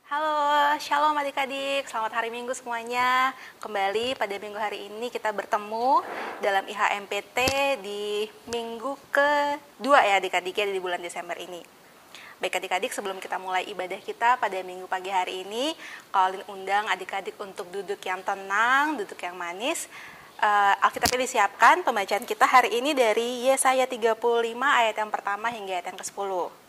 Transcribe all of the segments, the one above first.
Halo, shalom adik-adik, selamat hari Minggu semuanya. Kembali pada minggu hari ini kita bertemu dalam IHMPT di minggu kedua ya adik-adik ya di bulan Desember ini. Baik adik-adik, sebelum kita mulai ibadah kita pada minggu pagi hari ini, Colin undang adik-adik untuk duduk yang tenang, duduk yang manis. Alkitabnya disiapkan, pembacaan kita hari ini dari Yesaya 35 ayat yang pertama hingga ayat yang ke-10.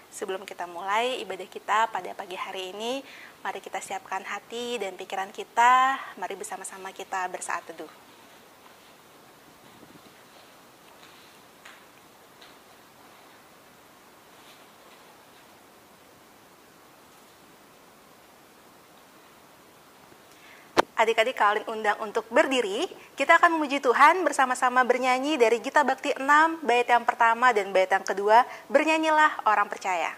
Sebelum kita mulai ibadah kita pada pagi hari ini, mari kita siapkan hati dan pikiran kita. Mari bersama-sama kita bersaat teduh. Adik-adik kalian undang untuk berdiri. Kita akan memuji Tuhan bersama-sama bernyanyi dari Gita Bakti 6, bait yang pertama dan bait yang kedua. Bernyanyilah orang percaya.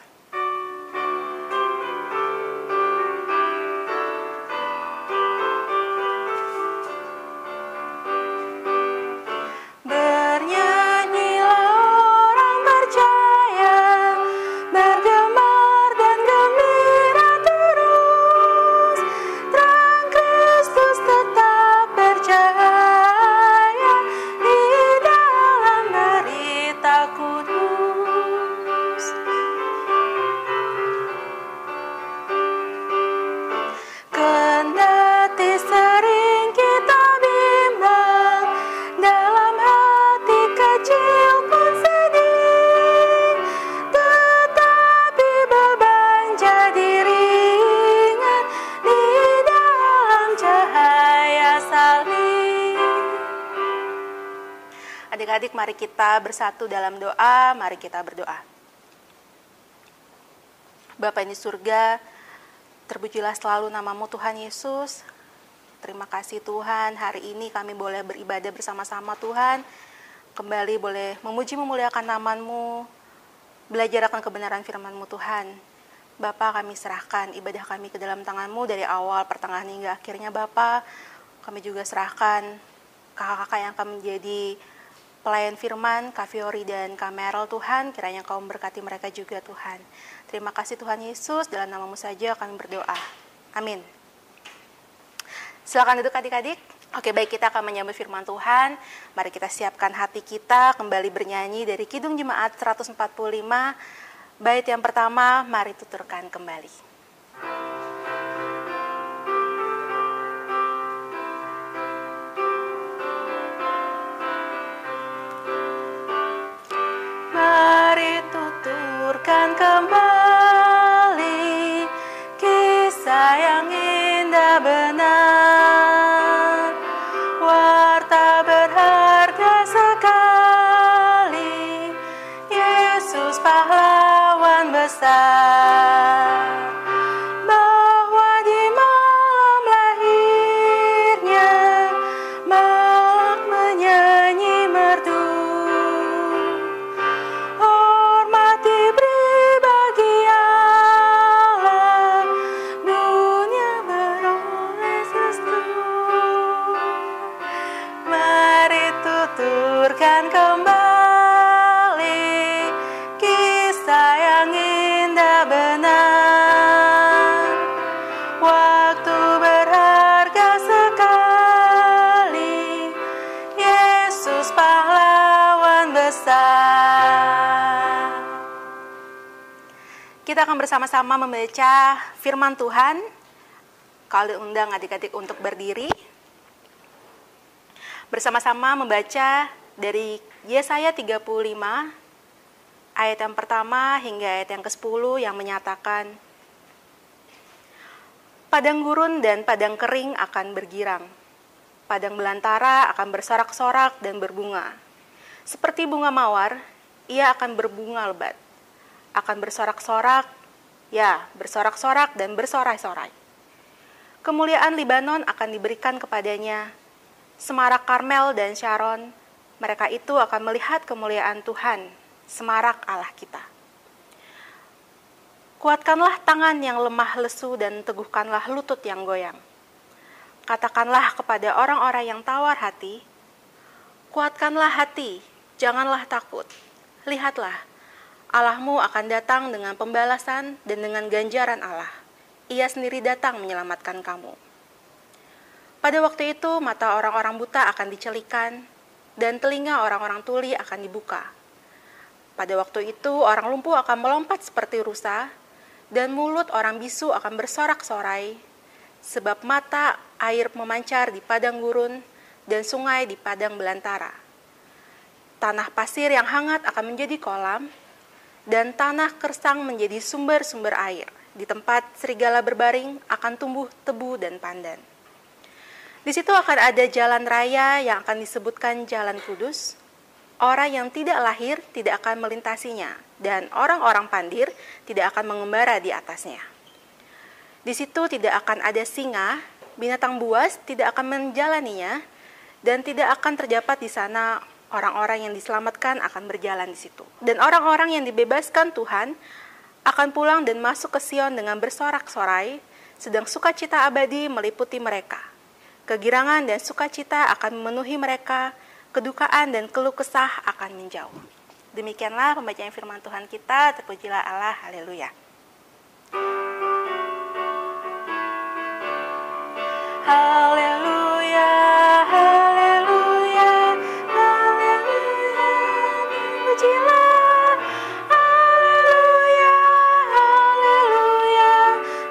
Adik-adik, mari kita bersatu dalam doa, mari kita berdoa. Bapa di surga, terpujilah selalu namamu Tuhan Yesus. Terima kasih Tuhan, hari ini kami boleh beribadah bersama-sama Tuhan. Kembali boleh memuji memuliakan nama-Mu, belajar akan kebenaran firman-Mu Tuhan. Bapa, kami serahkan ibadah kami ke dalam tangan-Mu dari awal, pertengahan hingga akhirnya Bapa. Kami juga serahkan kakak-kakak yang akan menjadi pelayan firman, Kak Fiori dan Kak Merel Tuhan, kiranya Kau memberkati mereka juga Tuhan. Terima kasih Tuhan Yesus, dalam nama-Mu saja kami berdoa. Amin. Silakan duduk adik-adik. Oke, baik, kita akan menyambut firman Tuhan. Mari kita siapkan hati kita, kembali bernyanyi dari Kidung Jemaat 145. Bait yang pertama, mari tuturkan kembali. Mari tuturkan kembali kisah yang indah benar, warta berharga sekali, Yesus pahlawan besar, bahwa di malam lahirnya malak menyanyi merdu. Tuturkan kembali kisah yang indah benar, waktu berharga sekali, Yesus pahlawan besar. Kita akan bersama-sama membaca firman Tuhan. Kali undang adik-adik untuk berdiri. Bersama-sama membaca dari Yesaya 35 ayat yang pertama hingga ayat yang ke-10 yang menyatakan, padang gurun dan padang kering akan bergirang, padang belantara akan bersorak-sorak dan berbunga. Seperti bunga mawar, ia akan berbunga lebat, akan bersorak-sorak, ya bersorak-sorak dan bersorai-sorai. Kemuliaan Libanon akan diberikan kepadanya, semarak Karmel dan Sharon, mereka itu akan melihat kemuliaan Tuhan, semarak Allah kita. Kuatkanlah tangan yang lemah lesu dan teguhkanlah lutut yang goyang. Katakanlah kepada orang-orang yang tawar hati, kuatkanlah hati, janganlah takut. Lihatlah, Allahmu akan datang dengan pembalasan dan dengan ganjaran Allah. Ia sendiri datang menyelamatkan kamu. Pada waktu itu, mata orang-orang buta akan dicelikan, dan telinga orang-orang tuli akan dibuka. Pada waktu itu, orang lumpuh akan melompat seperti rusa, dan mulut orang bisu akan bersorak-sorai, sebab mata air memancar di padang gurun, dan sungai di padang belantara. Tanah pasir yang hangat akan menjadi kolam, dan tanah kersang menjadi sumber-sumber air. Di tempat serigala berbaring akan tumbuh tebu dan pandan. Di situ akan ada jalan raya yang akan disebutkan Jalan Kudus. Orang yang tidak lahir tidak akan melintasinya, dan orang-orang pandir tidak akan mengembara di atasnya. Di situ tidak akan ada singa, binatang buas tidak akan menjalaninya, dan tidak akan terdapat di sana orang-orang yang diselamatkan akan berjalan di situ. Dan orang-orang yang dibebaskan Tuhan akan pulang dan masuk ke Sion dengan bersorak-sorai, sedang sukacita abadi meliputi mereka. Kegirangan dan sukacita akan memenuhi mereka, kedukaan dan keluh kesah akan menjauh. Demikianlah pembacaan firman Tuhan kita, terpujilah Allah, haleluya. Haleluya, haleluya, haleluya, terpujilah. Haleluya, haleluya,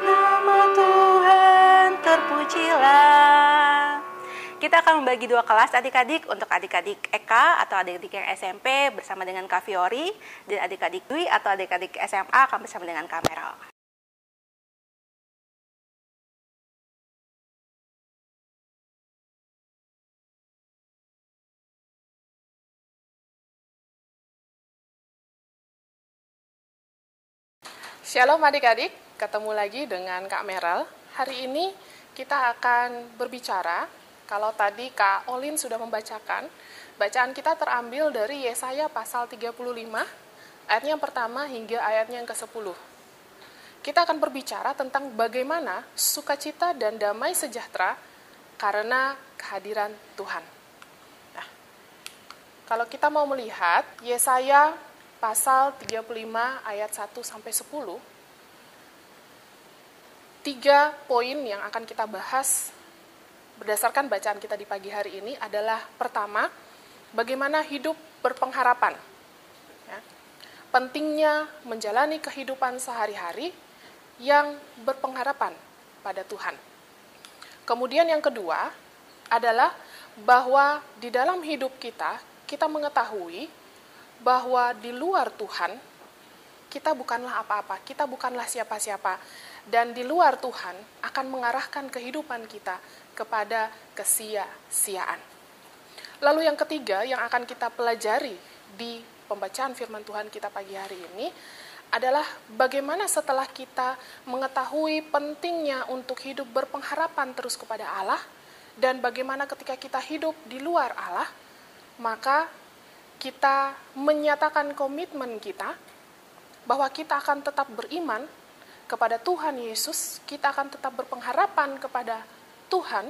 nama Tuhan terpujilah. Kita akan membagi dua kelas adik-adik, untuk adik-adik Eka atau adik-adik yang SMP bersama dengan Kak Fiori, dan adik-adik Dwi atau adik-adik SMA akan bersama dengan Kak Meral. Shalom adik-adik, ketemu lagi dengan Kak Meral. Hari ini kita akan berbicara, kalau tadi Kak Olin sudah membacakan, bacaan kita terambil dari Yesaya pasal 35, ayatnya yang pertama hingga ayatnya yang ke-10. Kita akan berbicara tentang bagaimana sukacita dan damai sejahtera karena kehadiran Tuhan. Nah, kalau kita mau melihat Yesaya pasal 35 ayat 1-10, 3 poin yang akan kita bahas berdasarkan bacaan kita di pagi hari ini adalah, pertama, bagaimana hidup berpengharapan. Ya. Pentingnya menjalani kehidupan sehari-hari yang berpengharapan pada Tuhan. Kemudian yang kedua adalah bahwa di dalam hidup kita mengetahui bahwa di luar Tuhan, kita bukanlah apa-apa, kita bukanlah siapa-siapa, dan di luar Tuhan akan mengarahkan kehidupan kita kepada kesia-siaan. Lalu yang ketiga yang akan kita pelajari di pembacaan firman Tuhan kita pagi hari ini adalah bagaimana setelah kita mengetahui pentingnya untuk hidup berpengharapan terus kepada Allah, dan bagaimana ketika kita hidup di luar Allah, maka kita menyatakan komitmen kita bahwa kita akan tetap beriman kepada Tuhan Yesus, kita akan tetap berpengharapan kepada Tuhan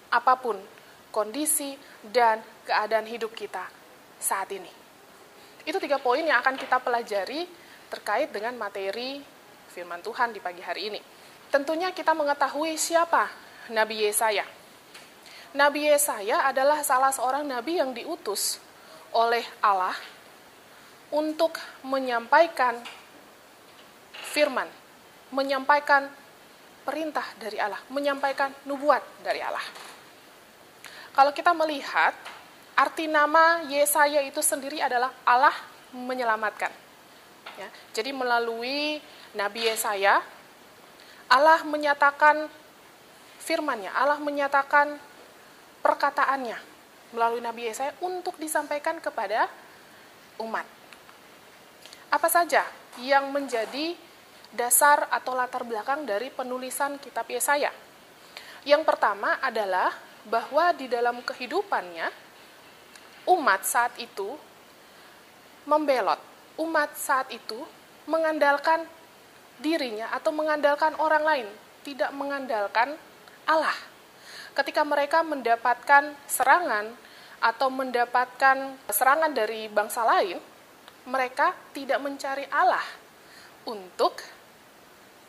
apapun kondisi dan keadaan hidup kita saat ini. Itu 3 poin yang akan kita pelajari terkait dengan materi firman Tuhan di pagi hari ini. Tentunya kita mengetahui siapa Nabi Yesaya. Nabi Yesaya adalah salah seorang nabi yang diutus oleh Allah untuk menyampaikan firman, menyampaikan perintah dari Allah, menyampaikan nubuat dari Allah. Kalau kita melihat, arti nama Yesaya itu sendiri adalah Allah menyelamatkan. Ya, jadi melalui Nabi Yesaya, Allah menyatakan firman-Nya, Allah menyatakan perkataannya melalui Nabi Yesaya untuk disampaikan kepada umat. Apa saja yang menjadi dasar atau latar belakang dari penulisan kitab Yesaya? Yang pertama adalah bahwa di dalam kehidupannya, umat saat itu membelot. Umat saat itu mengandalkan dirinya atau mengandalkan orang lain, tidak mengandalkan Allah. Ketika mereka mendapatkan serangan atau mendapatkan serangan dari bangsa lain, mereka tidak mencari Allah untuk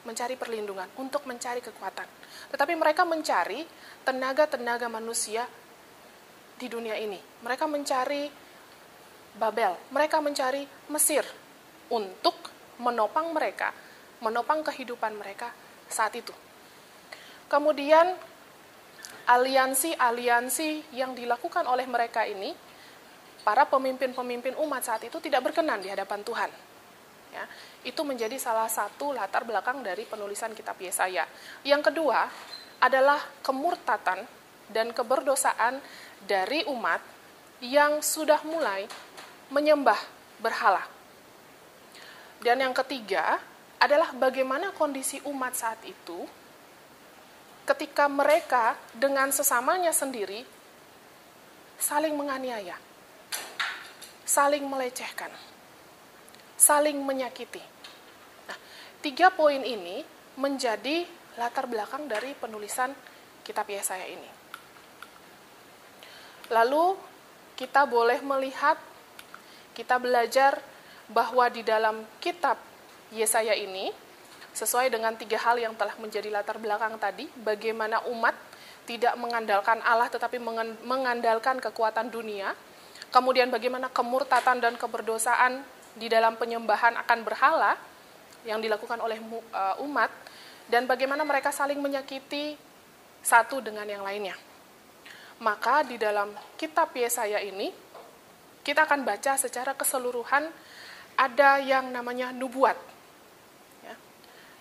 mencari perlindungan, untuk mencari kekuatan. Tetapi mereka mencari tenaga-tenaga manusia di dunia ini. Mereka mencari Babel, mereka mencari Mesir untuk menopang mereka, menopang kehidupan mereka saat itu. Kemudian aliansi-aliansi yang dilakukan oleh mereka ini, para pemimpin-pemimpin umat saat itu tidak berkenan di hadapan Tuhan. Ya, itu menjadi salah satu latar belakang dari penulisan kitab Yesaya. Yang kedua adalah kemurtatan dan keberdosaan dari umat yang sudah mulai menyembah berhala. Dan yang ketiga adalah bagaimana kondisi umat saat itu ketika mereka dengan sesamanya sendiri saling menganiaya, saling melecehkan, saling menyakiti. Nah, 3 poin ini menjadi latar belakang dari penulisan kitab Yesaya ini. Lalu kita boleh melihat, kita belajar bahwa di dalam kitab Yesaya ini, sesuai dengan 3 hal yang telah menjadi latar belakang tadi, bagaimana umat tidak mengandalkan Allah tetapi mengandalkan kekuatan dunia, kemudian bagaimana kemurtatan dan keberdosaan di dalam penyembahan akan berhala yang dilakukan oleh umat, dan bagaimana mereka saling menyakiti satu dengan yang lainnya. Maka di dalam kitab Yesaya ini, kita akan baca secara keseluruhan, ada yang namanya nubuat. Ya.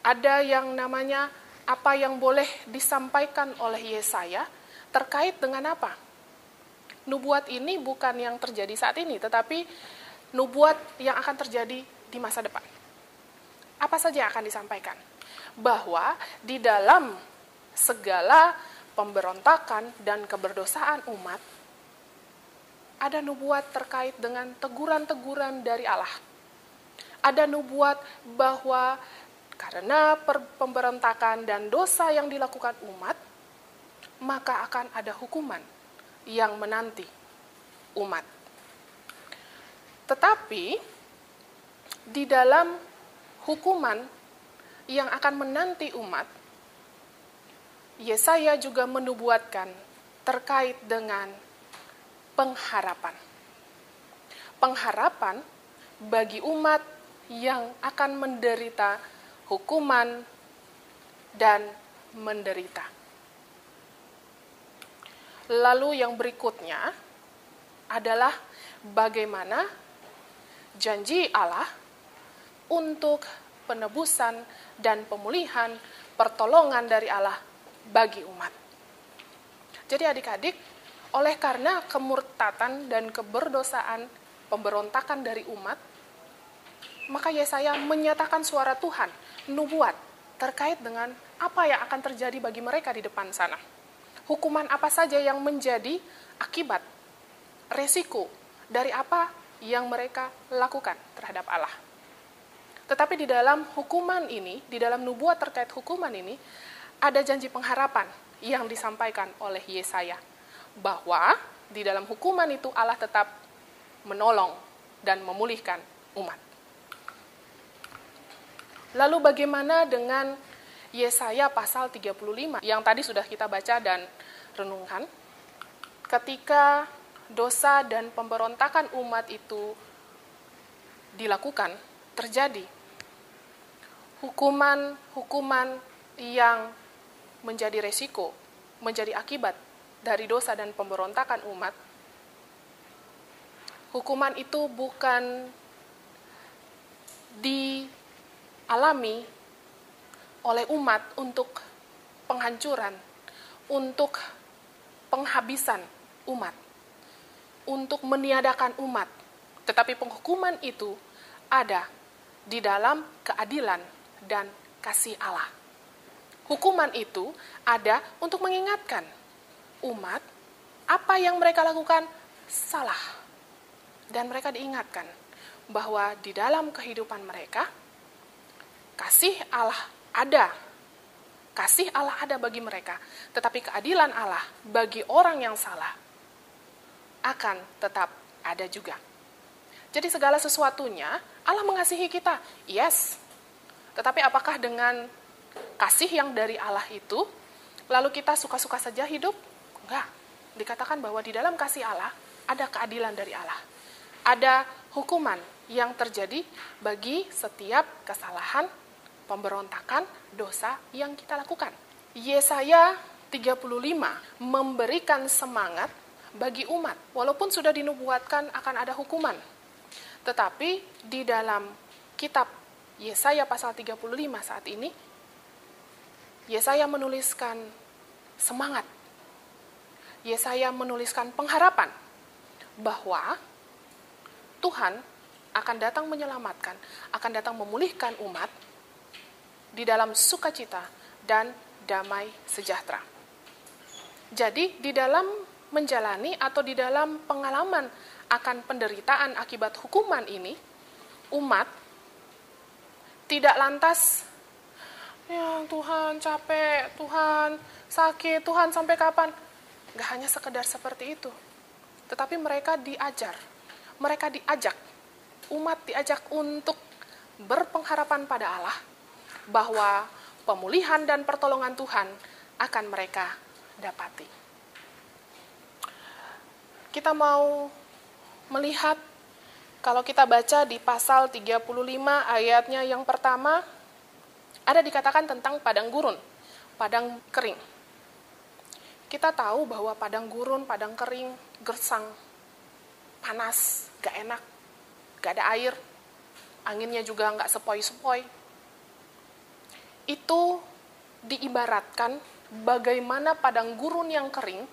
Ada yang namanya apa yang boleh disampaikan oleh Yesaya terkait dengan apa? Nubuat ini bukan yang terjadi saat ini, tetapi nubuat yang akan terjadi di masa depan. Apa saja yang akan disampaikan? Bahwa di dalam segala pemberontakan dan keberdosaan umat, ada nubuat terkait dengan teguran-teguran dari Allah. Ada nubuat bahwa karena pemberontakan dan dosa yang dilakukan umat, maka akan ada hukuman yang menanti umat. Tetapi di dalam hukuman yang akan menanti umat, Yesaya juga menubuatkan terkait dengan pengharapan. Pengharapan bagi umat yang akan menderita hukuman dan menderita. Lalu yang berikutnya adalah bagaimana janji Allah untuk penebusan dan pemulihan, pertolongan dari Allah bagi umat. Jadi adik-adik, oleh karena kemurtatan dan keberdosaan, pemberontakan dari umat, maka Yesaya menyatakan suara Tuhan, nubuat, terkait dengan apa yang akan terjadi bagi mereka di depan sana. Hukuman apa saja yang menjadi akibat, resiko dari apa yang mereka lakukan terhadap Allah. Tetapi di dalam hukuman ini, di dalam nubuat terkait hukuman ini, ada janji pengharapan yang disampaikan oleh Yesaya, bahwa di dalam hukuman itu Allah tetap menolong dan memulihkan umat. Lalu bagaimana dengan Yesaya pasal 35 yang tadi sudah kita baca dan renungkan? Ketika dosa dan pemberontakan umat itu dilakukan, terjadi hukuman yang menjadi resiko, menjadi akibat dari dosa dan pemberontakan umat. Hukuman itu bukan dialami oleh umat untuk penghancuran, untuk penghabisan umat, untuk meniadakan umat. Tetapi penghukuman itu ada di dalam keadilan dan kasih Allah. Hukuman itu ada untuk mengingatkan umat apa yang mereka lakukan salah. Dan mereka diingatkan bahwa di dalam kehidupan mereka, kasih Allah ada. Kasih Allah ada bagi mereka. Tetapi keadilan Allah bagi orang yang salah akan tetap ada juga. Jadi segala sesuatunya Allah mengasihi kita. Yes. Tetapi apakah dengan kasih yang dari Allah itu, lalu kita suka-suka saja hidup? Enggak. Dikatakan bahwa di dalam kasih Allah, ada keadilan dari Allah. Ada hukuman yang terjadi bagi setiap kesalahan, pemberontakan, dosa yang kita lakukan. Yesaya 35 memberikan semangat bagi umat, walaupun sudah dinubuatkan akan ada hukuman. Tetapi di dalam kitab Yesaya pasal 35 saat ini, Yesaya menuliskan semangat. Yesaya menuliskan pengharapan bahwa Tuhan akan datang menyelamatkan, akan datang memulihkan umat di dalam sukacita dan damai sejahtera. Jadi di dalam menjalani atau di dalam pengalaman akan penderitaan akibat hukuman ini, umat tidak lantas, ya Tuhan capek, Tuhan sakit, Tuhan sampai kapan? Gak hanya sekedar seperti itu. Tetapi mereka diajak, umat diajak untuk berpengharapan pada Allah, bahwa pemulihan dan pertolongan Tuhan akan mereka dapati. Kita mau melihat, kalau kita baca di pasal 35 ayatnya yang pertama, ada dikatakan tentang padang gurun, padang kering. Kita tahu bahwa padang gurun, padang kering, gersang, panas, gak enak, gak ada air, anginnya juga gak sepoi-sepoi. Itu diibaratkan bagaimana padang gurun yang kering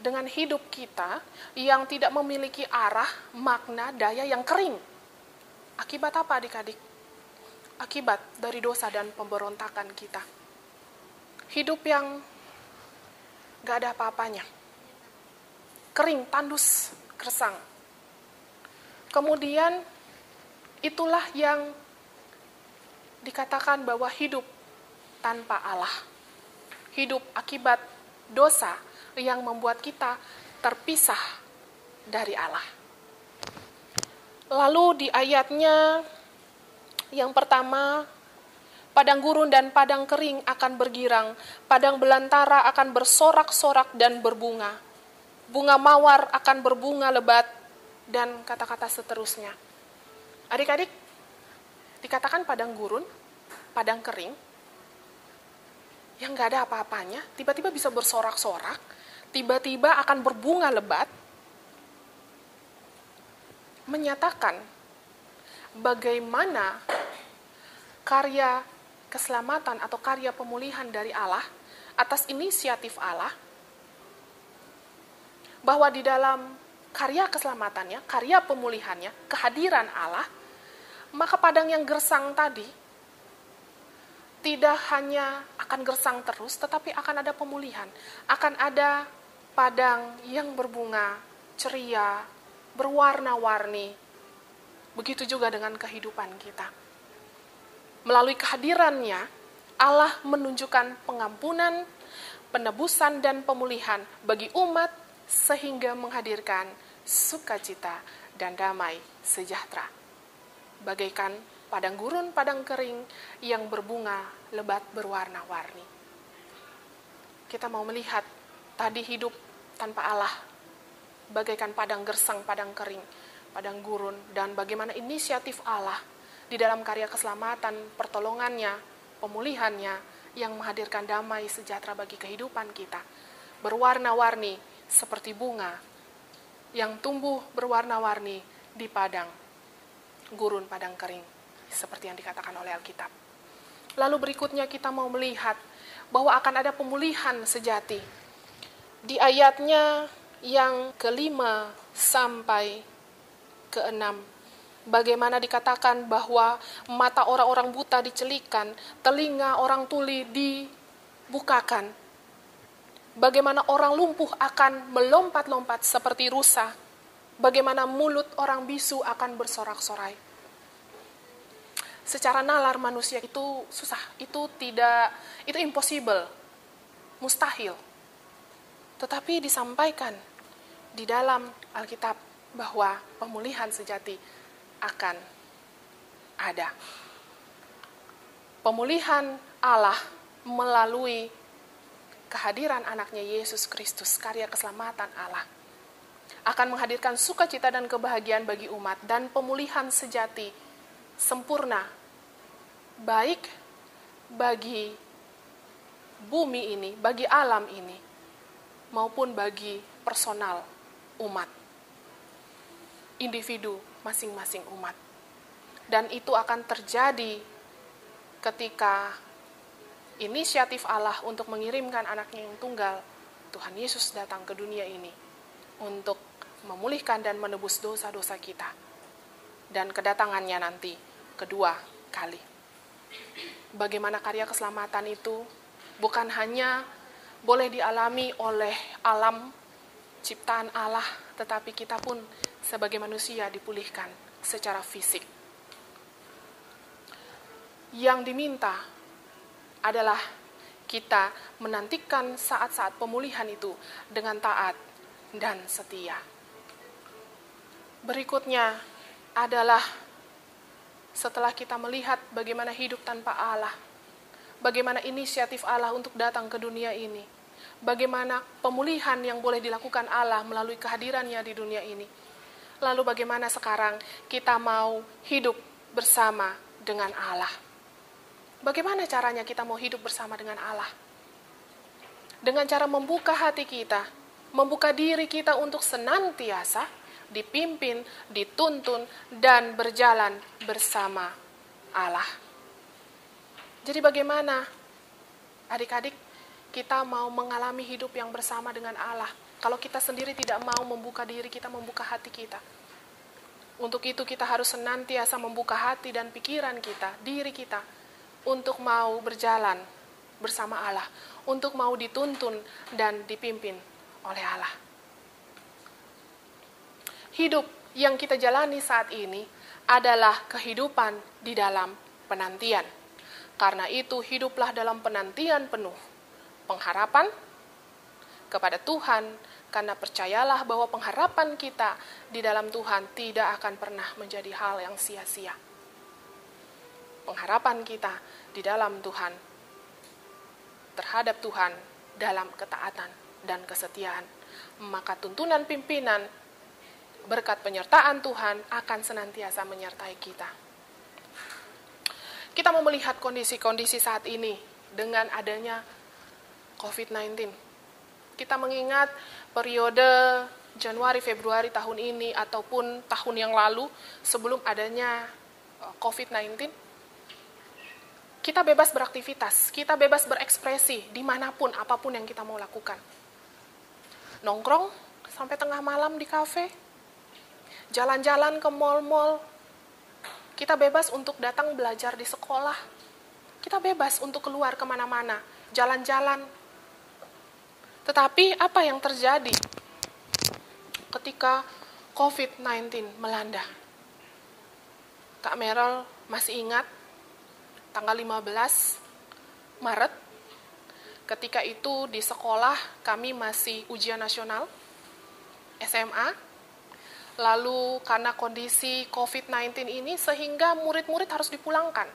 dengan hidup kita yang tidak memiliki arah, makna, daya yang kering. Akibat apa adik-adik? Akibat dari dosa dan pemberontakan kita. Hidup yang gak ada apa-apanya. Kering, tandus, gersang. Kemudian itulah yang dikatakan bahwa hidup tanpa Allah. Hidup akibat dosa yang membuat kita terpisah dari Allah. Lalu di ayatnya yang pertama, padang gurun dan padang kering akan bergirang, padang belantara akan bersorak-sorak dan berbunga. Bunga mawar akan berbunga lebat, dan kata-kata seterusnya. Adik-adik, dikatakan padang gurun, padang kering, yang gak ada apa-apanya, tiba-tiba bisa bersorak-sorak, tiba-tiba akan berbunga lebat, menyatakan bagaimana karya keselamatan atau karya pemulihan dari Allah atas inisiatif Allah, bahwa di dalam karya keselamatannya, karya pemulihannya, kehadiran Allah, maka padang yang gersang tadi tidak hanya akan gersang terus, tetapi akan ada pemulihan, akan ada padang yang berbunga, ceria, berwarna-warni. Begitu juga dengan kehidupan kita. Melalui kehadirannya, Allah menunjukkan pengampunan, penebusan, dan pemulihan bagi umat, sehingga menghadirkan sukacita dan damai sejahtera. Bagaikan padang gurun, padang kering yang berbunga lebat berwarna-warni. Kita mau melihat tadi hidup tanpa Allah, bagaikan padang gersang, padang kering, padang gurun, dan bagaimana inisiatif Allah di dalam karya keselamatan, pertolongannya, pemulihannya, yang menghadirkan damai sejahtera bagi kehidupan kita. Berwarna-warni seperti bunga yang tumbuh berwarna-warni di padang gurun, padang kering, seperti yang dikatakan oleh Alkitab. Lalu berikutnya kita mau melihat bahwa akan ada pemulihan sejati. Di ayatnya yang ke-5 sampai ke-6, bagaimana dikatakan bahwa mata orang-orang buta dicelikan, telinga orang tuli dibukakan. Bagaimana orang lumpuh akan melompat-lompat seperti rusa. Bagaimana mulut orang bisu akan bersorak-sorai. Secara nalar manusia itu susah, itu impossible, mustahil. Tetapi disampaikan di dalam Alkitab bahwa pemulihan sejati akan ada. pemulihan Allah melalui kehadiran anaknya Yesus Kristus, karya keselamatan Allah, akan menghadirkan sukacita dan kebahagiaan bagi umat dan pemulihan sejati, sempurna, baik bagi bumi ini, bagi alam ini, maupun bagi personal umat, individu masing-masing umat. Dan itu akan terjadi ketika inisiatif Allah untuk mengirimkan anaknya yang tunggal, Tuhan Yesus, datang ke dunia ini untuk memulihkan dan menebus dosa-dosa kita. Dan kedatangannya nanti kedua kali. Bagaimana karya keselamatan itu bukan hanya boleh dialami oleh alam ciptaan Allah, tetapi kita pun sebagai manusia dipulihkan secara fisik. Yang diminta adalah kita menantikan saat-saat pemulihan itu dengan taat dan setia. Berikutnya adalah setelah kita melihat bagaimana hidup tanpa Allah, bagaimana inisiatif Allah untuk datang ke dunia ini, bagaimana pemulihan yang boleh dilakukan Allah melalui kehadirannya di dunia ini. Lalu bagaimana sekarang kita mau hidup bersama dengan Allah? Bagaimana caranya kita mau hidup bersama dengan Allah? Dengan cara membuka hati kita, membuka diri kita untuk senantiasa dipimpin, dituntun, dan berjalan bersama Allah. Jadi bagaimana, adik-adik, kita mau mengalami hidup yang bersama dengan Allah kalau kita sendiri tidak mau membuka diri kita, membuka hati kita? Untuk itu kita harus senantiasa membuka hati dan pikiran kita, diri kita, untuk mau berjalan bersama Allah, untuk mau dituntun dan dipimpin oleh Allah. Hidup yang kita jalani saat ini adalah kehidupan di dalam penantian. Karena itu, hiduplah dalam penantian penuh pengharapan kepada Tuhan, karena percayalah bahwa pengharapan kita di dalam Tuhan tidak akan pernah menjadi hal yang sia-sia. Pengharapan kita di dalam Tuhan, terhadap Tuhan dalam ketaatan dan kesetiaan, maka tuntunan pimpinan berkat penyertaan Tuhan akan senantiasa menyertai kita. Kita mau melihat kondisi-kondisi saat ini dengan adanya COVID-19. Kita mengingat periode Januari-Februari tahun ini ataupun tahun yang lalu sebelum adanya COVID-19. Kita bebas beraktivitas, kita bebas berekspresi dimanapun, apapun yang kita mau lakukan. Nongkrong sampai tengah malam di kafe, jalan-jalan ke mal-mal, kita bebas untuk datang belajar di sekolah, kita bebas untuk keluar kemana-mana, jalan-jalan. Tetapi apa yang terjadi ketika COVID-19 melanda? Kak Merel masih ingat tanggal 15 Maret, ketika itu di sekolah kami masih ujian nasional SMA. Lalu karena kondisi COVID-19 ini sehingga murid-murid harus dipulangkan.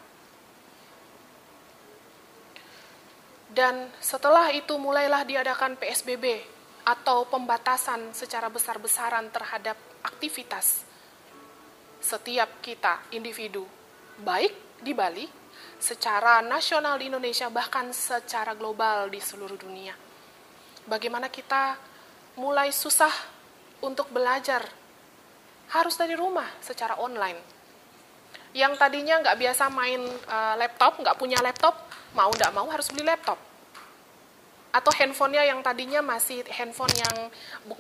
Dan setelah itu mulailah diadakan PSBB atau pembatasan secara besar-besaran terhadap aktivitas setiap kita individu, baik di Bali, secara nasional di Indonesia, bahkan secara global di seluruh dunia. Bagaimana kita mulai susah untuk belajar, harus dari rumah secara online. Yang tadinya nggak biasa main laptop, nggak punya laptop, mau nggak mau harus beli laptop. Atau handphonenya yang tadinya masih handphone yang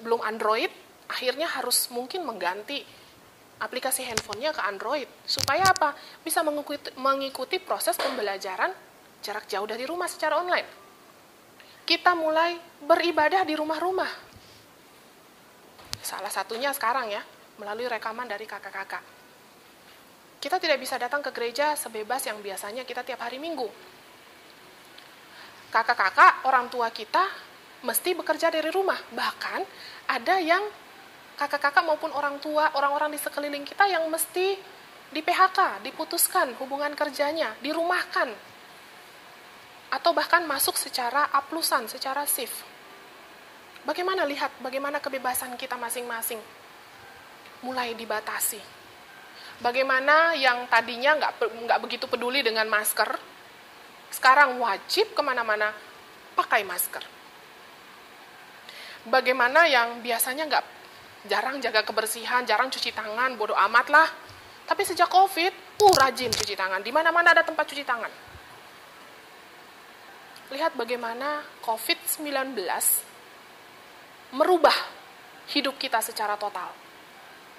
belum Android, akhirnya harus mungkin mengganti aplikasi handphonenya ke Android. Supaya apa? Bisa mengikuti proses pembelajaran jarak jauh dari rumah secara online. Kita mulai beribadah di rumah-rumah. Salah satunya sekarang ya, melalui rekaman dari kakak-kakak. Kita tidak bisa datang ke gereja sebebas yang biasanya kita tiap hari Minggu. Kakak-kakak, orang tua kita mesti bekerja dari rumah. Bahkan ada yang kakak-kakak maupun orang tua, orang-orang di sekeliling kita yang mesti di PHK, diputuskan hubungan kerjanya, dirumahkan. atau bahkan masuk secara aplusan, secara shift. Bagaimana kebebasan kita masing-masing mulai dibatasi. Bagaimana yang tadinya nggak begitu peduli dengan masker, sekarang wajib kemana-mana pakai masker. Bagaimana yang biasanya jarang jaga kebersihan, jarang cuci tangan, bodo amat lah. Tapi sejak COVID, rajin cuci tangan. Di mana-mana ada tempat cuci tangan. Lihat bagaimana COVID-19 merubah hidup kita secara total.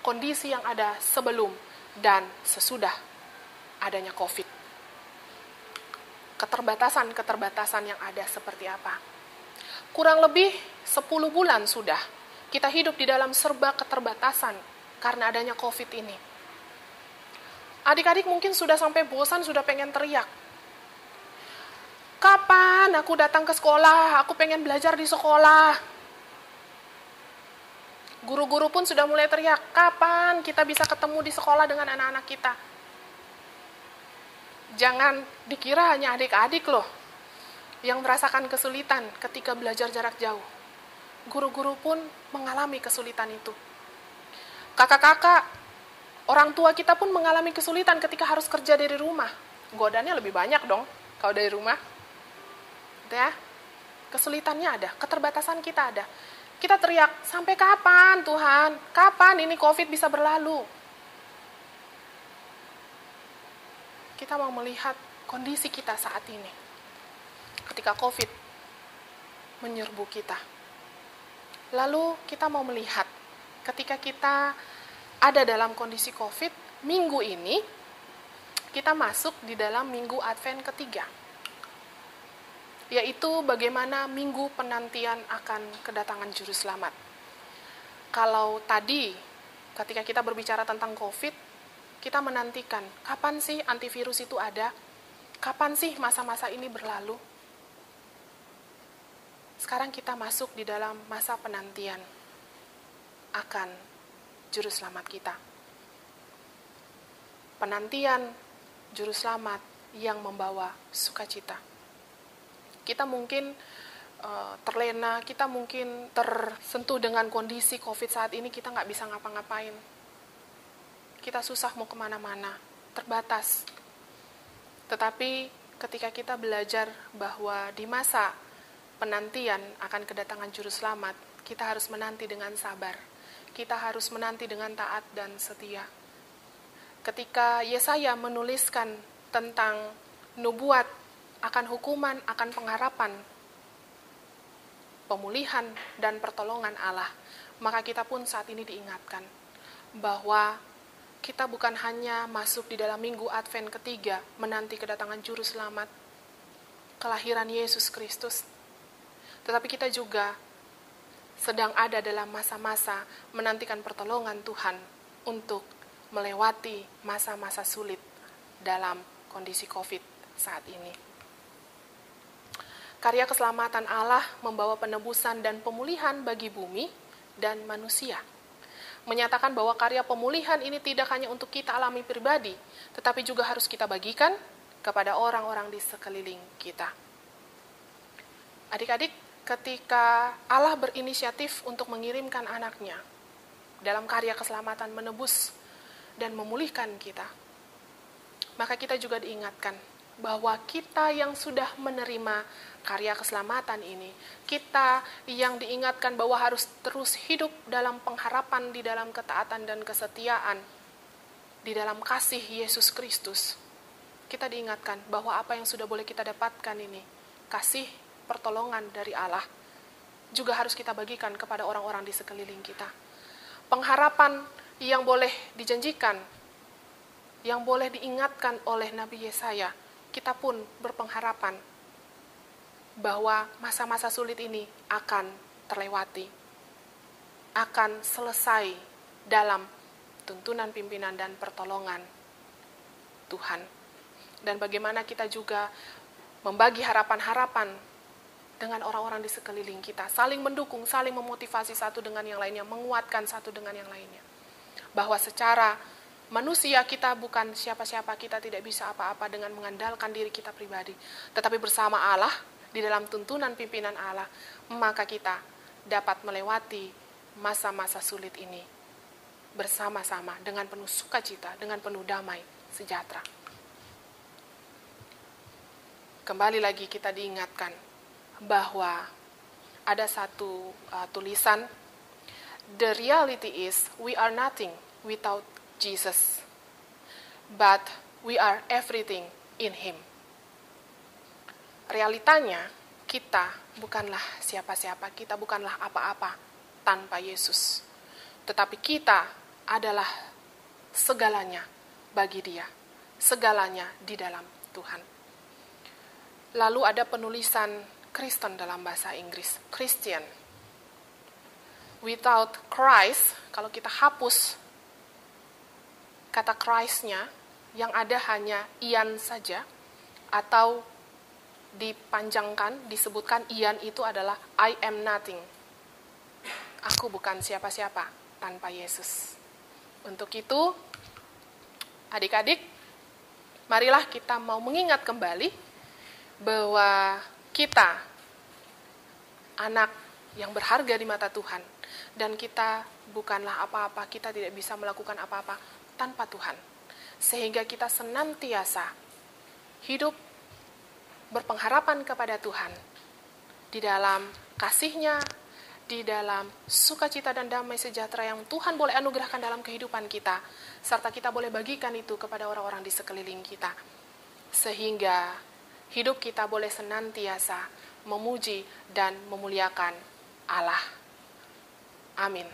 Kondisi yang ada sebelum dan sesudah adanya COVID. Keterbatasan-keterbatasan yang ada seperti apa. Kurang lebih 10 bulan sudah kita hidup di dalam serba keterbatasan karena adanya COVID ini. Adik-adik mungkin sudah sampai bosan, sudah pengen teriak. Kapan aku datang ke sekolah? Aku pengen belajar di sekolah. Guru-guru pun sudah mulai teriak, kapan kita bisa ketemu di sekolah dengan anak-anak kita? Jangan dikira hanya adik-adik loh yang merasakan kesulitan ketika belajar jarak jauh. Guru-guru pun mengalami kesulitan itu. Kakak-kakak, orang tua kita pun mengalami kesulitan ketika harus kerja dari rumah. Godaannya lebih banyak dong kalau dari rumah. Ya, kesulitannya ada, keterbatasan kita ada. Kita teriak, sampai kapan Tuhan? Kapan ini COVID bisa berlalu? Kita mau melihat kondisi kita saat ini. Ketika COVID menyerbu kita. Lalu kita mau melihat, ketika kita ada dalam kondisi COVID, minggu ini, kita masuk di dalam minggu Advent ketiga. Yaitu bagaimana minggu penantian akan kedatangan Juru Selamat. Kalau tadi, ketika kita berbicara tentang COVID, kita menantikan, kapan sih antivirus itu ada? Kapan sih masa-masa ini berlalu? Sekarang kita masuk di dalam masa penantian akan Juru Selamat kita. Penantian Juru Selamat yang membawa sukacita. Kita mungkin terlena, kita mungkin tersentuh dengan kondisi COVID saat ini, kita nggak bisa ngapa-ngapain. Kita susah mau kemana-mana, terbatas. Tetapi ketika kita belajar bahwa di masa penantian akan kedatangan Juru Selamat, kita harus menanti dengan sabar. Kita harus menanti dengan taat dan setia. Ketika Yesaya menuliskan tentang nubuat akan hukuman, akan pengharapan, pemulihan, dan pertolongan Allah, maka kita pun saat ini diingatkan bahwa kita bukan hanya masuk di dalam minggu Advent ketiga, menanti kedatangan Juru Selamat, kelahiran Yesus Kristus, tetapi kita juga sedang ada dalam masa-masa menantikan pertolongan Tuhan untuk melewati masa-masa sulit dalam kondisi COVID saat ini. Karya keselamatan Allah membawa penebusan dan pemulihan bagi bumi dan manusia. Menyatakan bahwa karya pemulihan ini tidak hanya untuk kita alami pribadi, tetapi juga harus kita bagikan kepada orang-orang di sekeliling kita. Adik-adik, ketika Allah berinisiatif untuk mengirimkan anaknya dalam karya keselamatan menebus dan memulihkan kita, maka kita juga diingatkan bahwa kita yang sudah menerima karya keselamatan ini, kita yang diingatkan bahwa harus terus hidup dalam pengharapan, di dalam ketaatan dan kesetiaan, di dalam kasih Yesus Kristus, kita diingatkan bahwa apa yang sudah boleh kita dapatkan ini, kasih pertolongan dari Allah, juga harus kita bagikan kepada orang-orang di sekeliling kita. Pengharapan yang boleh dijanjikan, yang boleh diingatkan oleh Nabi Yesaya, kita pun berpengharapan bahwa masa-masa sulit ini akan terlewati, akan selesai dalam tuntunan pimpinan dan pertolongan Tuhan. Dan bagaimana kita juga membagi harapan-harapan dengan orang-orang di sekeliling kita, saling mendukung, saling memotivasi satu dengan yang lainnya, menguatkan satu dengan yang lainnya. Bahwa secara manusia kita bukan siapa-siapa, kita tidak bisa apa-apa dengan mengandalkan diri kita pribadi. Tetapi bersama Allah, di dalam tuntunan pimpinan Allah, maka kita dapat melewati masa-masa sulit ini bersama-sama dengan penuh sukacita, dengan penuh damai sejahtera. Kembali lagi kita diingatkan bahwa ada satu tulisan, the reality is we are nothing without Jesus, but we are everything in Him. Realitanya, kita bukanlah siapa-siapa, kita bukanlah apa-apa tanpa Yesus. Tetapi kita adalah segalanya bagi Dia, segalanya di dalam Tuhan. Lalu ada penulisan Kristen dalam bahasa Inggris, Christian. Without Christ, kalau kita hapus kata Christ-nya, yang ada hanya Ian saja, atau dipanjangkan, disebutkan Ian itu adalah I am nothing. Aku bukan siapa-siapa tanpa Yesus. Untuk itu, adik-adik, marilah kita mau mengingat kembali bahwa kita anak yang berharga di mata Tuhan, dan kita bukanlah apa-apa, kita tidak bisa melakukan apa-apa tanpa Tuhan. Sehingga kita senantiasa hidup berpengharapan kepada Tuhan di dalam kasih-Nya, di dalam sukacita dan damai sejahtera yang Tuhan boleh anugerahkan dalam kehidupan kita, serta kita boleh bagikan itu kepada orang-orang di sekeliling kita. Sehingga hidup kita boleh senantiasa memuji dan memuliakan Allah. Amin.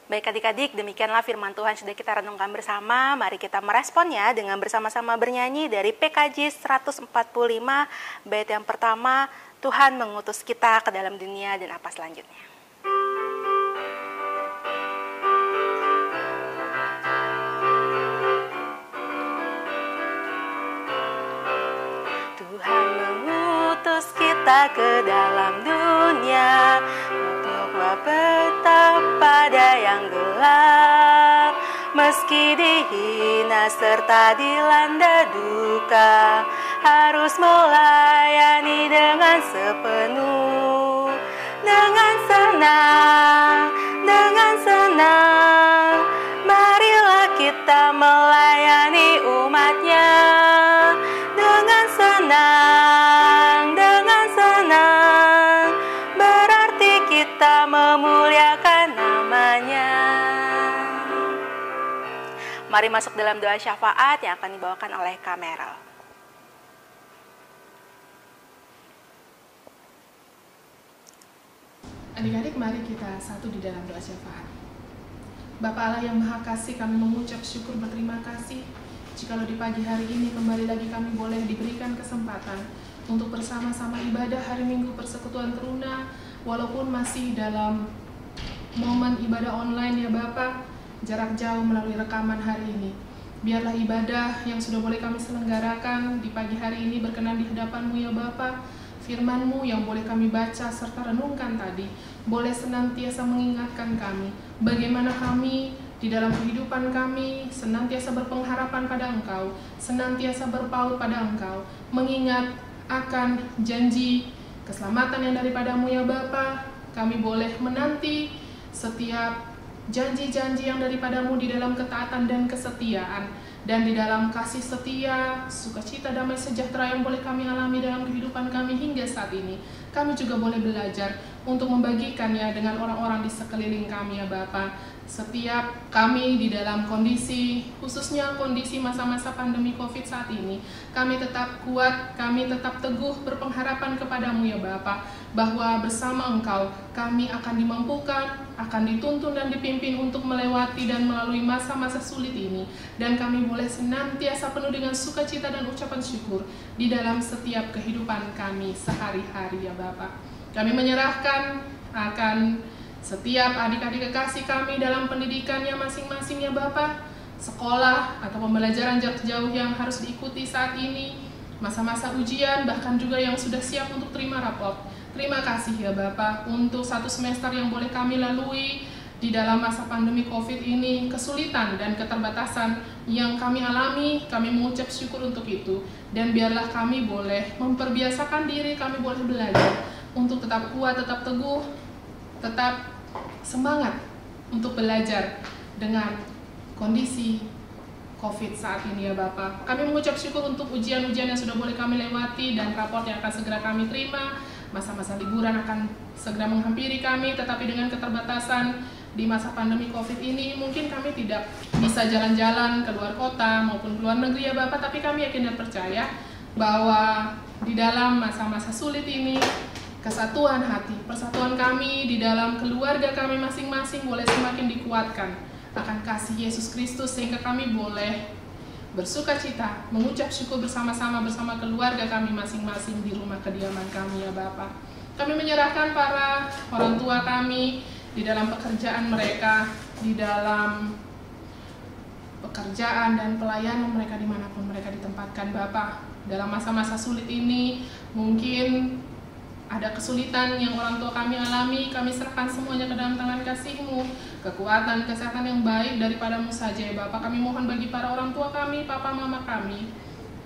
Baik adik-adik, demikianlah firman Tuhan sudah kita renungkan bersama. Mari kita meresponnya dengan bersama-sama bernyanyi dari PKJ 145, bait yang pertama, Tuhan mengutus kita ke dalam dunia dan apa selanjutnya. Tuhan mengutus kita ke dalam dunia untuk bertetap pada yang gelap, meski dihina serta dilanda duka, harus melayani dengan sepenuh, dengan senang, marilah kita melayani umat-Nya. Dengan senang, berarti kita memuliakan nama-Nya. Mari masuk dalam doa syafaat yang akan dibawakan oleh Kak Merel. Adik-adik, mari kita satu di dalam doa syafaat. Bapa Allah yang Maha Kasih, kami mengucap syukur berterima kasih jikalau di pagi hari ini kembali lagi kami boleh diberikan kesempatan untuk bersama-sama ibadah hari Minggu Persekutuan Teruna, walaupun masih dalam momen ibadah online ya Bapa, jarak jauh melalui rekaman hari ini. Biarlah ibadah yang sudah boleh kami selenggarakan di pagi hari ini berkenan di hadapan-Mu ya Bapa. Firman-Mu yang boleh kami baca serta renungkan tadi, boleh senantiasa mengingatkan kami bagaimana kami di dalam kehidupan kami senantiasa berpengharapan pada Engkau, senantiasa berpaut pada Engkau, mengingat akan janji keselamatan yang daripada-Mu ya Bapa. Kami boleh menanti setiap janji-janji yang daripada-Mu di dalam ketaatan dan kesetiaan, dan di dalam kasih setia, sukacita, damai sejahtera yang boleh kami alami dalam kehidupan kami hingga saat ini. Kami juga boleh belajar untuk membagikannya dengan orang-orang di sekeliling kami ya Bapa. Setiap kami di dalam kondisi, khususnya kondisi masa-masa pandemi COVID saat ini, kami tetap kuat, kami tetap teguh berpengharapan kepada-Mu ya Bapa, bahwa bersama Engkau kami akan dimampukan, akan dituntun dan dipimpin untuk melewati dan melalui masa-masa sulit ini, dan kami boleh senantiasa penuh dengan sukacita dan ucapan syukur di dalam setiap kehidupan kami sehari-hari ya Bapa. Kami menyerahkan akan setiap adik-adik kekasih kami dalam pendidikannya masing-masing ya Bapa, sekolah atau pembelajaran jarak jauh yang harus diikuti saat ini, masa-masa ujian, bahkan juga yang sudah siap untuk terima raport. Terima kasih ya Bapa untuk satu semester yang boleh kami lalui di dalam masa pandemi COVID ini, kesulitan dan keterbatasan yang kami alami, kami mengucap syukur untuk itu. Dan biarlah kami boleh memperbiasakan diri, kami boleh belajar untuk tetap kuat, tetap teguh, tetap semangat untuk belajar dengan kondisi COVID saat ini ya Bapak. Kami mengucap syukur untuk ujian-ujian yang sudah boleh kami lewati dan raport yang akan segera kami terima. Masa-masa liburan akan segera menghampiri kami, tetapi dengan keterbatasan di masa pandemi COVID ini mungkin kami tidak bisa jalan-jalan ke luar kota maupun ke luar negeri ya Bapak, tapi kami yakin dan percaya bahwa di dalam masa-masa sulit ini kesatuan hati, persatuan kami di dalam keluarga kami masing-masing boleh semakin dikuatkan akan kasih Yesus Kristus, sehingga kami boleh bersuka cita, mengucap syukur bersama-sama bersama keluarga kami masing-masing di rumah kediaman kami ya Bapak. Kami menyerahkan para orang tua kami di dalam pekerjaan mereka, di dalam pekerjaan dan pelayanan mereka dimanapun mereka ditempatkan Bapak. Dalam masa-masa sulit ini mungkin ada kesulitan yang orang tua kami alami, kami serahkan semuanya ke dalam tangan kasih-Mu, kekuatan, kesehatan yang baik daripada-Mu saja ya Bapak. Kami mohon bagi para orang tua kami, papa mama kami,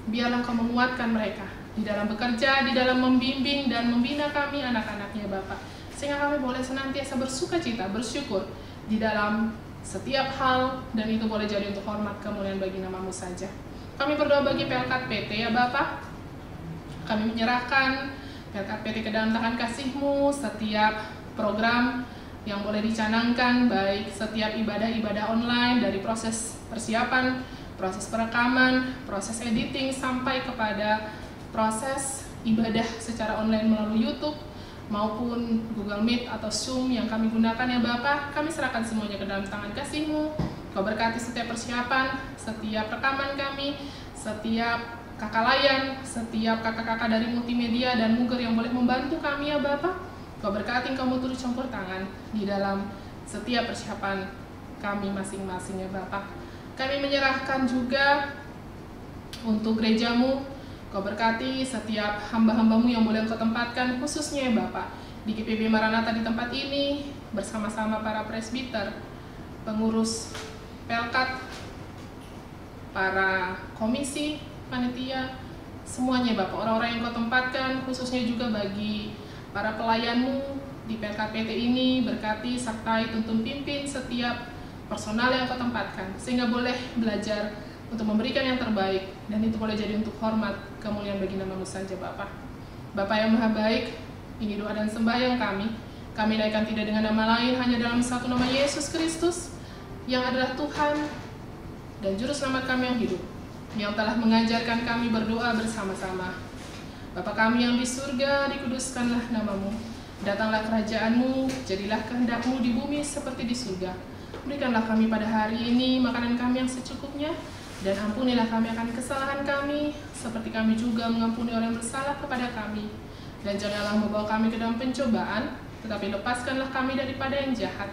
biarlah Kau menguatkan mereka di dalam bekerja, di dalam membimbing dan membina kami anak-anaknya Bapak, sehingga kami boleh senantiasa bersuka cita, bersyukur di dalam setiap hal, dan itu boleh jadi untuk hormat kemuliaan bagi nama-Mu saja. Kami berdoa bagi Pelkat PT ya Bapak. Kami menyerahkan Pelkat PT ke dalam tangan kasih-Mu, setiap program yang boleh dicanangkan, baik setiap ibadah-ibadah online, dari proses persiapan, proses perekaman, proses editing, sampai kepada proses ibadah secara online melalui YouTube maupun Google Meet atau Zoom yang kami gunakan ya Bapak. Kami serahkan semuanya ke dalam tangan kasih-Mu. Kau berkati setiap persiapan, setiap rekaman kami, setiap kakak layan, setiap kakak-kakak dari multimedia dan muger yang boleh membantu kami ya Bapak. Kau berkati, Kau turut campur tangan di dalam setiap persiapan kami masing-masing ya Bapak. Kami menyerahkan juga untuk gereja-Mu. Kau berkati setiap hamba-hamba-Mu yang boleh Kau tempatkan, khususnya ya Bapak di GPB Maranatha di tempat ini, bersama-sama para presbiter, pengurus Pelkat, para komisi, panitia, semuanya Bapak, orang-orang yang Kau tempatkan, khususnya juga bagi para pelayan-Mu di Pelkat PT ini, berkati, sertai, tuntun pimpin setiap personal yang Kau tempatkan, sehingga boleh belajar untuk memberikan yang terbaik, dan itu boleh jadi untuk hormat kemuliaan bagi nama-Mu saja Bapak. Bapak yang maha baik, ini doa dan sembahyang kami. Kami naikkan tidak dengan nama lain, hanya dalam satu nama, Yesus Kristus, yang adalah Tuhan dan Juru Selamat kami yang hidup, yang telah mengajarkan kami berdoa bersama-sama. Bapa kami yang di surga, dikuduskanlah nama-Mu. Datanglah kerajaan-Mu, jadilah kehendak-Mu di bumi seperti di surga. Berikanlah kami pada hari ini makanan kami yang secukupnya, dan ampunilah kami akan kesalahan kami, seperti kami juga mengampuni orang yang bersalah kepada kami. Dan janganlah membawa kami ke dalam pencobaan, tetapi lepaskanlah kami daripada yang jahat.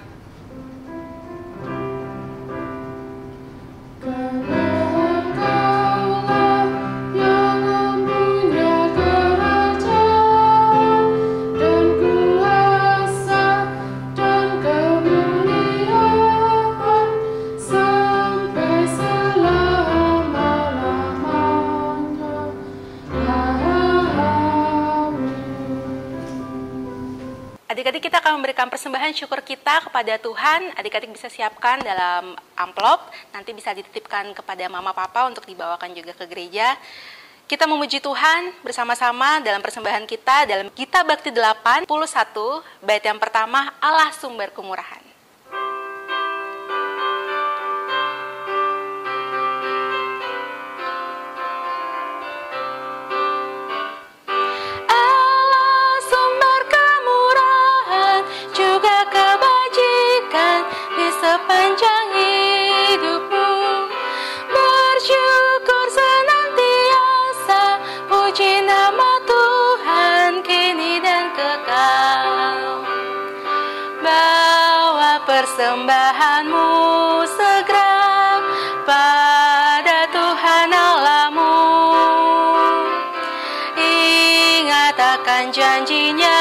Adik-adik, kita akan memberikan persembahan syukur kita kepada Tuhan. Adik-adik bisa siapkan dalam amplop, nanti bisa dititipkan kepada mama papa untuk dibawakan juga ke gereja. Kita memuji Tuhan bersama-sama dalam persembahan kita dalam Gita Bakti 81, bait yang pertama, Allah sumber kemurahan. Sepanjang hidupmu, bersyukur senantiasa, puji nama Tuhan kini dan kekal. Bawa persembahanmu segera pada Tuhan Allahmu. Ingat akan janjinya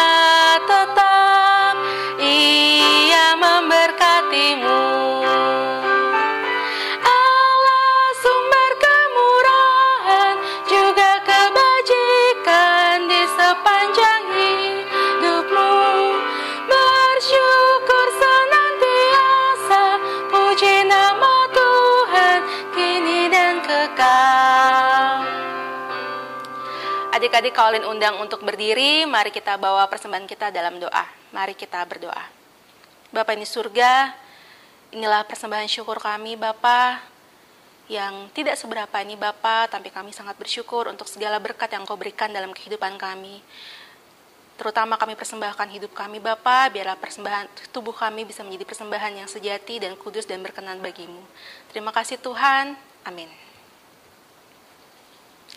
tetap, Ia memberkati Adik-adik Kaolin undang untuk berdiri, mari kita bawa persembahan kita dalam doa. Mari kita berdoa. Bapa di surga, inilah persembahan syukur kami Bapa, yang tidak seberapa ini Bapa, tapi kami sangat bersyukur untuk segala berkat yang Kau berikan dalam kehidupan kami. Terutama kami persembahkan hidup kami Bapa, biarlah persembahan tubuh kami bisa menjadi persembahan yang sejati dan kudus dan berkenan bagimu. Terima kasih Tuhan, amin.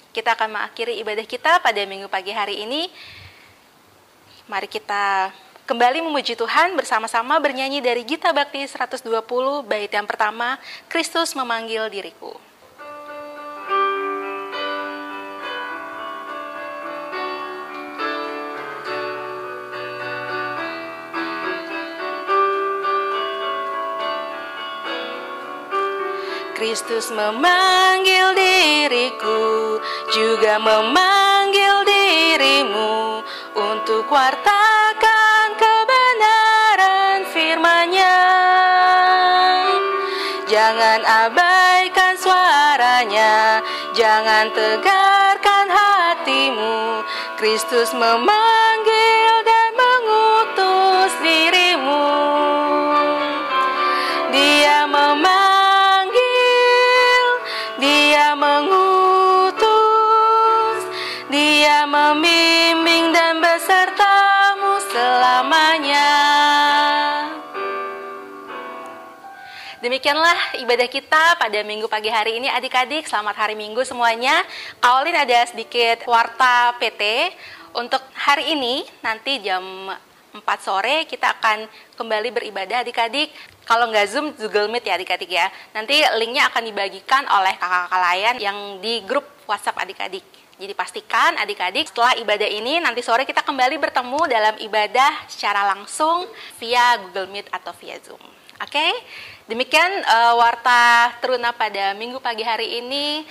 Kita akan mengakhiri ibadah kita pada minggu pagi hari ini. Mari kita kembali memuji Tuhan bersama-sama bernyanyi dari Gita Bakti 120, bait yang pertama, Kristus Memanggil Diriku. Kristus memanggil diriku, juga memanggil dirimu untuk wartakan kebenaran firman-Nya. Jangan abaikan suaranya, jangan tegarkan hatimu. Kristus memanggil dan mengutus dirimu. Dia memanggil, Dia mengutus, Dia membimbing dan besertamu selamanya. Demikianlah ibadah kita pada minggu pagi hari ini adik-adik. Selamat hari Minggu semuanya. Kaolin ada sedikit warta PT. Untuk hari ini nanti jam 4 sore kita akan kembali beribadah adik-adik. Kalau nggak Zoom, Google Meet ya adik-adik ya. Nanti linknya akan dibagikan oleh kakak-kakak layan yang di grup WhatsApp adik-adik. Jadi pastikan adik-adik setelah ibadah ini nanti sore kita kembali bertemu dalam ibadah secara langsung via Google Meet atau via Zoom. Oke? Demikian warta teruna pada minggu pagi hari ini.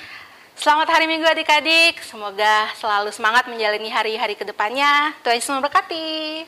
Selamat hari Minggu adik-adik. Semoga selalu semangat menjalani hari-hari ke depannya. Tuhan Yesus memberkati.